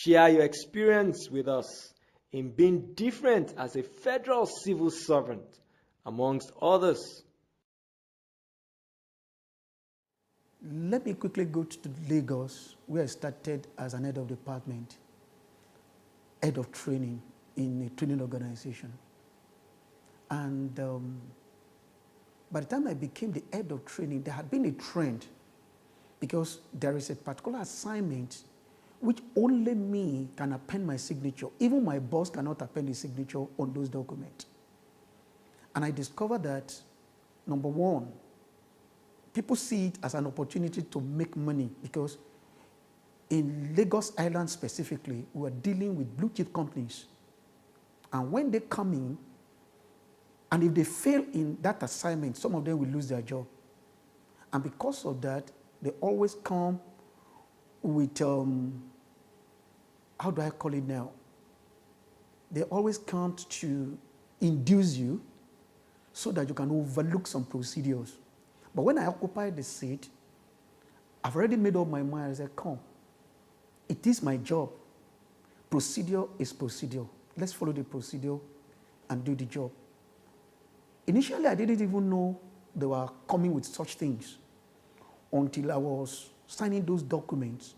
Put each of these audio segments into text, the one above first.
Share your experience with us in being different as a federal civil servant, amongst others. Let me quickly go to Lagos, where I started as an head of department, head of training in a training organization. And by the time I became the head of training, there had been a trend because there is a particular assignment which only me can append my signature. Even my boss cannot append his signature on those documents. And I discovered that, number one, people see it as an opportunity to make money because in Lagos Island specifically, we are dealing with blue chip companies. And when they come in, and if they fail in that assignment, some of them will lose their job. And because of that, they always come with, how do I call it now? They always come to induce you so that you can overlook some procedures. But when I occupy the seat, I've already made up my mind. I said, come, it is my job. Procedure is procedure. Let's follow the procedure and do the job. Initially, I didn't even know they were coming with such things until I was signing those documents.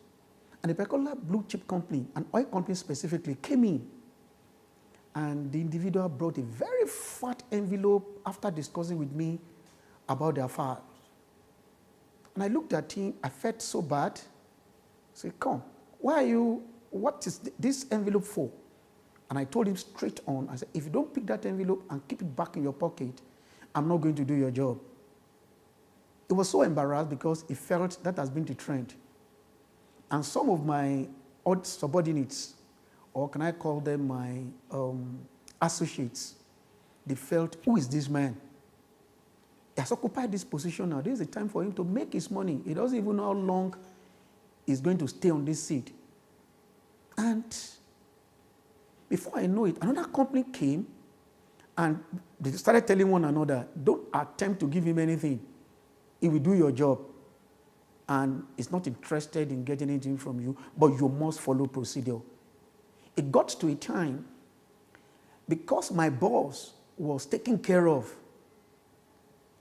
And a particular blue chip company, an oil company specifically, came in. And the individual brought a very fat envelope after discussing with me about their files. And I looked at him, I felt so bad. I said, come, what is this envelope for? And I told him straight on, I said, if you don't pick that envelope and keep it back in your pocket, I'm not going to do your job. He was so embarrassed because he felt that has been the trend. And some of my odd subordinates, or can I call them my associates, they felt, who is this man? He has occupied this position now. This is the time for him to make his money. He doesn't even know how long he's going to stay on this seat. And before I know it, another company came and they started telling one another, don't attempt to give him anything. He will do your job. And he's not interested in getting anything from you, but you must follow procedure. It got to a time, because my boss was taken care of,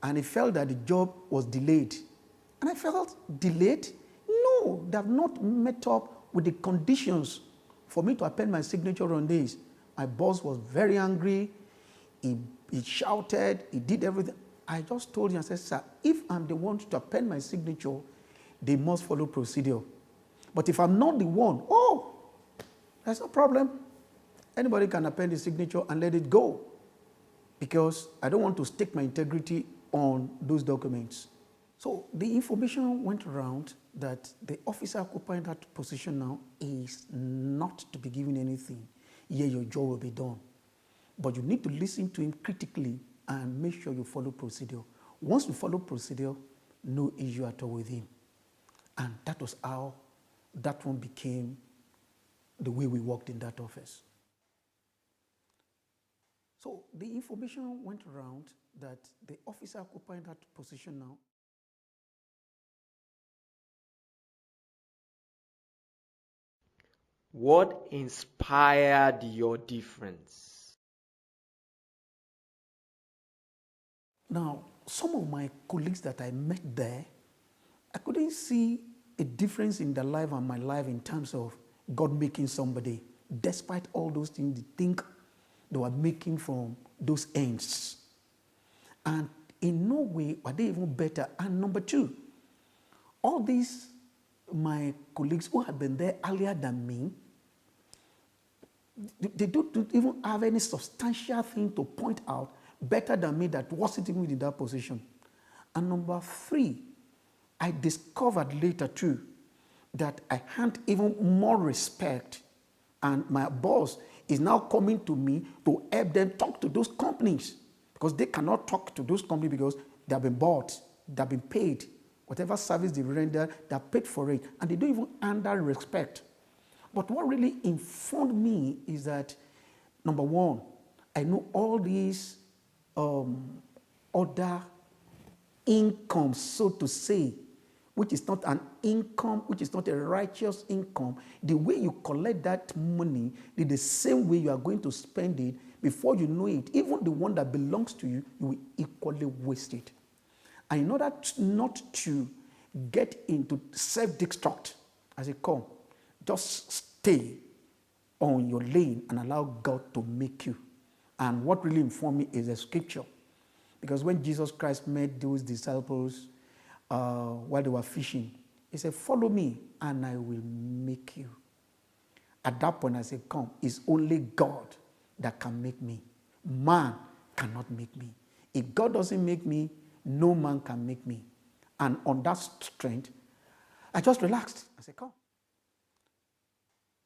and he felt that the job was delayed. And I felt, delayed? No, they have not met up with the conditions for me to append my signature on this. My boss was very angry. He shouted, he did everything. I just told him, I said, sir, if I'm the one to append my signature, they must follow procedure. But if I'm not the one, there's no problem. Anybody can append the signature and let it go, because I don't want to stake my integrity on those documents. So the information went around that the officer occupying that position now is not to be given anything. Yeah, your job will be done. But you need to listen to him critically and make sure you follow procedure. Once you follow procedure, no issue at all with him. And that was how that one became the way we worked in that office. So the information went around that the officer occupying that position now. What inspired your difference? Now, some of my colleagues that I met there, I couldn't see a difference in their life and my life in terms of God making somebody, despite all those things they think they were making from those ends. And in no way were they even better. And number two, all these, my colleagues who had been there earlier than me, they don't even have any substantial thing to point out better than me that wasn't even in that position. And number three, I discovered later too that I had even more respect, and my boss is now coming to me to help them talk to those companies, because they cannot talk to those companies because they have been bought, they have been paid. Whatever service they render, they are paid for it, and they don't even earn that respect. But what really informed me is that, number one, I know all these other incomes, so to say, which is not an income, which is not a righteous income, the way you collect that money, the same way you are going to spend it, before you know it, even the one that belongs to you, you will equally waste it. And in order not to get into self-destruct, as it comes, just stay on your lane and allow God to make you. And what really informed me is the scripture. Because when Jesus Christ met those disciples while they were fishing, he said, follow me and I will make you. At that point I said, come, it's only God that can make me. Man cannot make me. If God doesn't make me, no man can make me. And on that strength, I just relaxed. I said, come.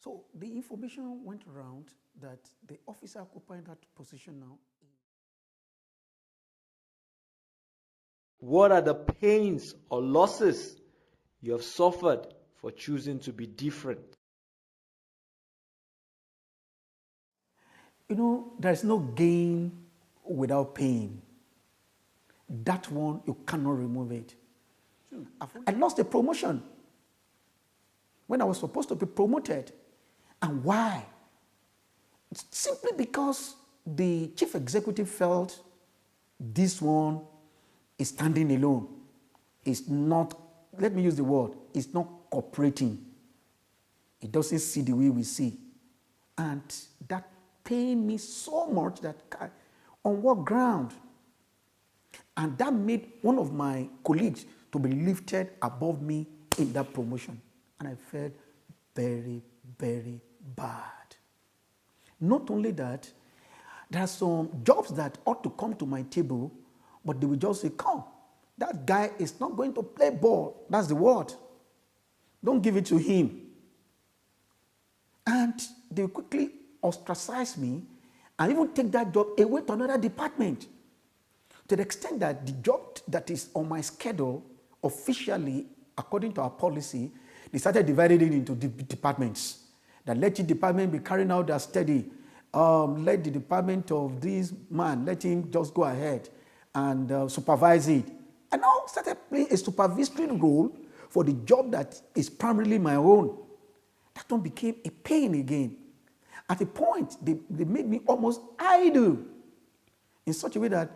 So the information went around that the officer occupying that position now. What are the pains or losses you have suffered for choosing to be different? You know, there's no gain without pain. That one, you cannot remove it. I lost a promotion when I was supposed to be promoted. And why? It's simply because the chief executive felt this one is standing alone. It's not, let me use the word, it's not cooperating. It doesn't see the way we see. And that pained me so much that, on what ground? And that made one of my colleagues to be lifted above me in that promotion. And I felt very, very bad. Not only that, there are some jobs that ought to come to my table, but they will just say, come, that guy is not going to play ball. That's the word. Don't give it to him. And they quickly ostracize me and even take that job away to another department. To the extent that the job that is on my schedule, officially, according to our policy, they started dividing it into departments. That let each department be carrying out their study. Let the department of this man, let him just go ahead and supervise it. And now started playing a supervisory role for the job that is primarily my own. That one became a pain again. At a point, they made me almost idle in such a way that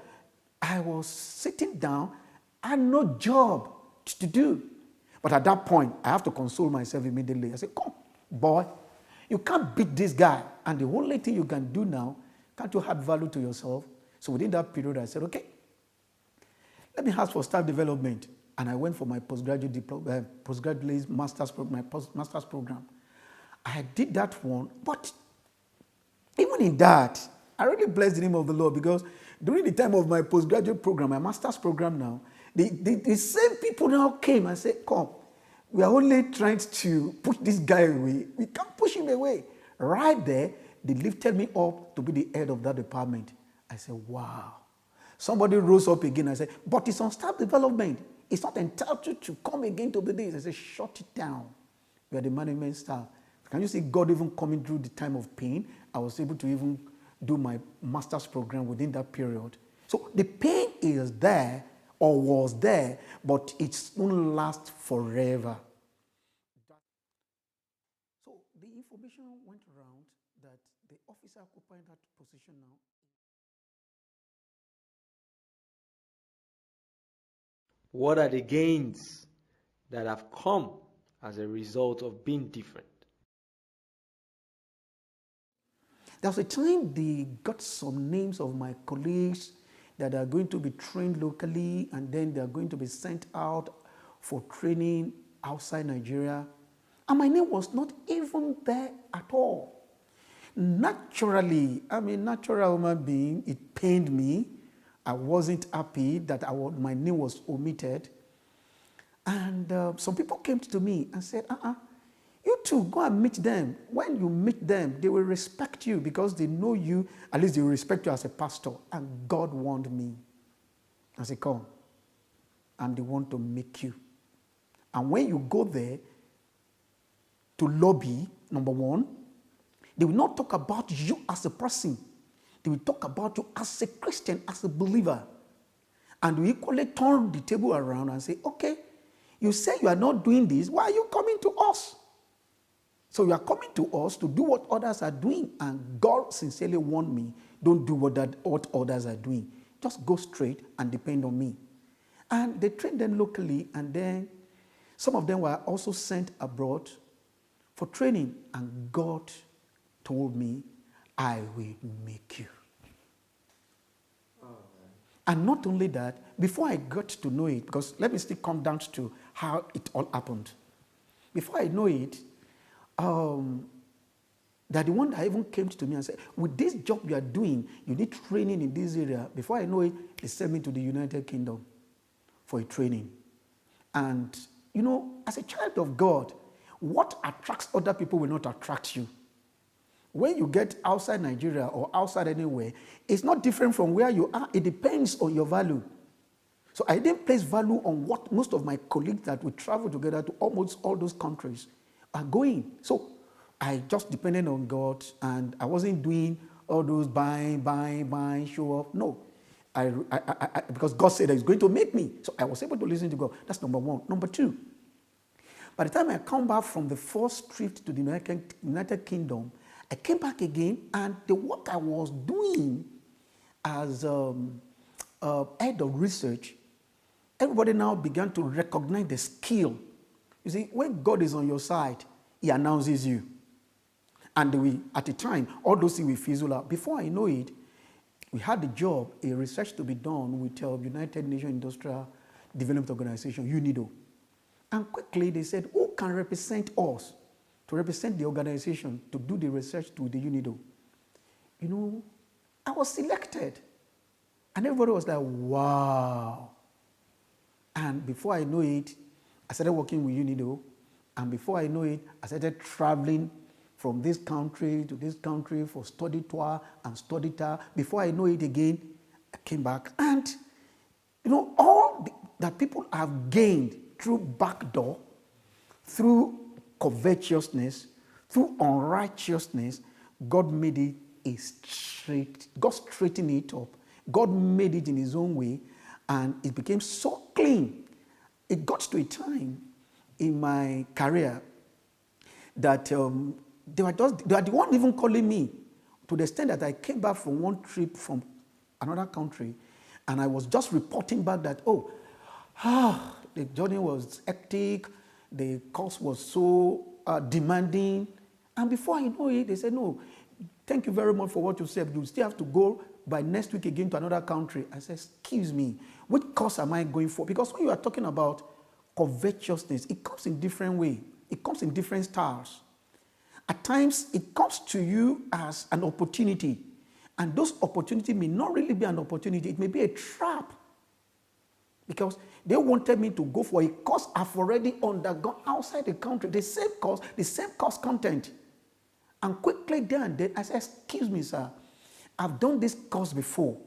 I was sitting down, I had no job to do. But at that point, I have to console myself immediately. I said, come, boy, you can't beat this guy. And the only thing you can do now, can't you add value to yourself? So within that period, I said, okay, let me ask for staff development. And I went for my postgraduate master's program. I did that one, but even in that, I really bless the name of the Lord, because during the time of my postgraduate program, my master's program now, the same people now came and said, come, we are only trying to push this guy away. We can't push him away. Right there, they lifted me up to be the head of that department. I said, wow. Somebody rose up again and said, but it's on staff development. It's not entitled to come again to be this. I said, shut it down. We are the management staff. Can you see God even coming through the time of pain? I was able to even do my master's program within that period. So the pain is there, or was there, but it won't last forever. So the information went around that the officer occupying that position now. What are the gains that have come as a result of being different? There was a time they got some names of my colleagues that are going to be trained locally, and then they are going to be sent out for training outside Nigeria. And my name was not even there at all. Naturally, I'm a natural human being. It pained me. I wasn't happy that my name was omitted. And some people came to me and said, you two, go and meet them. When you meet them, they will respect you because they know you. At least they will respect you as a pastor. And God warned me. I said, come. And they want to make you. And when you go there to lobby, number one, they will not talk about you as a person. They will talk about you as a Christian, as a believer. And we equally turn the table around and say, okay, You say you are not doing this, why are you coming to us? So you are coming to us to do what others are doing, and God sincerely warned me, don't do what others are doing. Just go straight and depend on me. And they trained them locally, and then some of them were also sent abroad for training, and God told me, I will make you. And not only that, before I got to know it, because let me still come down to how it all happened. Before I know it, that the one that even came to me and said, with this job you are doing, you need training in this area. Before I know it, they sent me to the United Kingdom for a training. And, you know, as a child of God, what attracts other people will not attract you. When you get outside Nigeria or outside anywhere, it's not different from where you are. It depends on your value. So I didn't place value on what most of my colleagues that we travel together to almost all those countries are going. So I just depended on God, and I wasn't doing all those buying, show off. No. Because God said that He's going to make me. So I was able to listen to God. That's number one. Number two, by the time I come back from the first trip to the United Kingdom, I came back again, and the work I was doing as head of research, everybody now began to recognize the skill. You see, when God is on your side, He announces you. And at the time, all those things will fizzle out. Before I know it, we had the job, a research to be done with United Nations Industrial Development Organization, UNIDO. And quickly they said, who can represent us to represent the organization to do the research to the UNIDO? You know, I was selected. And everybody was like, wow. And before I know it, I started working with UNIDO. And before I know it, I started traveling from this country to this country for study tour and study tour. Before I know it again, I came back. And, you know, all that people have gained through backdoor, through covetousness, through unrighteousness, God made it a straight, God straightened it up. God made it in His own way, and it became so clean. It got to a time in my career that they were the one even calling me, to the extent that I came back from one trip from another country, and I was just reporting back that, the journey was hectic, the course was so demanding, and before I know it, they said, no, thank you very much for what you said. You still have to go by next week again to another country. I said, excuse me, which course am I going for? Because when you are talking about covetousness, it comes in different ways. It comes in different styles. At times, it comes to you as an opportunity. And those opportunities may not really be an opportunity. It may be a trap. Because they wanted me to go for a course I've already undergone outside the country. The same course content. And quickly there and then, I said, excuse me, sir, I've done this course before.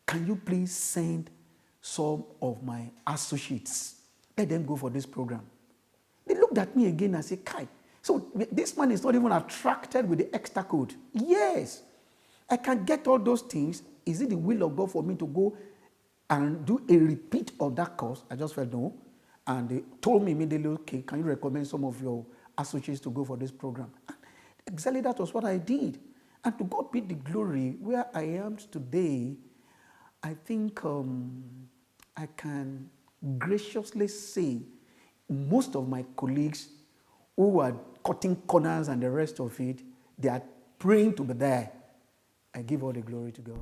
Can you please send some of my associates? Let them go for this program. They looked at me again and said, Kai, so this man is not even attracted with the extra code. Yes, I can get all those things. Is it the will of God for me to go and do a repeat of that course? I just felt no. And they told me immediately, okay, can you recommend some of your associates to go for this program? And exactly that was what I did. And to God be the glory, where I am today, I think I can graciously say most of my colleagues who are cutting corners and the rest of it, they are praying to be there. I give all the glory to God.